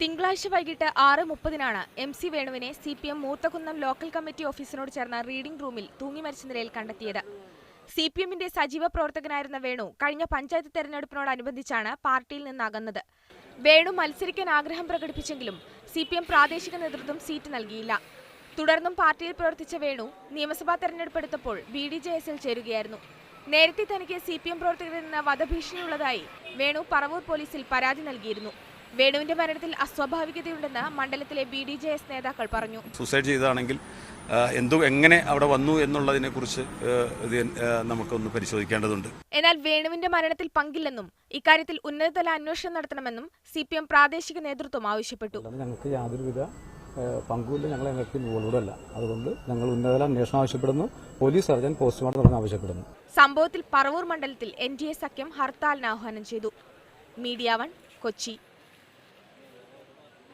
തിങ്കളാഴ്ച വൈകിട്ട് 6:30 MC വേണുവിനെ CPM മൂത്തകുന്നം ലോക്കൽ കമ്മിറ്റി ഓഫീസിനോട് ചേർന്ന റീഡിംഗ് റൂമിൽ തൂങ്ങി മരിച്ച നിലയിൽ കണ്ടെത്തിയത്. CPMന്റെ സജീവ പ്രവർത്തകനായിരുന്ന വേണു കഴിഞ്ഞ പഞ്ചായത്ത് തെരഞ്ഞെടുപ്പിനോടനുബന്ധിച്ചാണ് പാർട്ടിയിൽ നിന്ന് അകന്നത്. വേണു മത്സരിക്കാൻ ആഗ്രഹം പ്രകടിപ്പിച്ചെങ്കിലും CPM പ്രാദേശിക നേതൃത്വം സീറ്റ് നൽകിയില്ല. തുടർന്നും പാർട്ടിയിൽ പ്രവർത്തിച്ച വേണു നിയമസഭാ തെരഞ്ഞെടുപ്പെടുത്തപ്പോൾ BDJSൽ ചേരുകയായിരുന്നു. നേരത്തെ തനിക്ക് CPM പ്രവർത്തകരിൽ നിന്ന് വധഭീഷണിയുള്ളതായി വേണു പറവൂർ പോലീസിൽ പരാതി നൽകിയിരുന്നു. വേണുവിന്റെ മരണത്തിൽ അസ്വാഭാവികതയുണ്ടെന്ന് മണ്ഡലത്തിലെ BDJS നേതാക്കൾ പറഞ്ഞു. സൂസൈഡ് ചെയ്തതാണെങ്കിൽ എങ്ങനെ അവിടെ വന്നു എന്നുള്ളതിനെ കുറിച്ച് നമുക്കൊന്ന് പരിശോധിക്കേണ്ടതുണ്ട്. എന്നാൽ വേണുവിന്റെ മരണത്തിൽ പങ്കില്ലെന്നും ഇക്കാര്യത്തിൽ ഉന്നതതല അന്വേഷണം നടത്തണമെന്നും CPM പ്രാദേശിക നേതൃത്വം ആവശ്യപ്പെട്ടു. ഞങ്ങൾക്ക് യാതൊരുവിധ പങ്കുമില്ല, ഞങ്ങൾ ഇൻവോൾവ്ഡല്ല. അതുകൊണ്ട് ഞങ്ങൾ ഉന്നതതല അന്വേഷണം ആവശ്യപ്പെടുന്നു. പോലീസ് സർജൻ പോസ്റ്റ്മോർട്ടം നടത്താൻ ആവശ്യപ്പെടുന്നു. സംഭവത്തിൽ പറവൂർ മണ്ഡലത്തിൽ NDA സഖ്യം ഹർത്താലിന് ആഹ്വാനം ചെയ്തു. മീഡിയ 1 കൊച്ചി.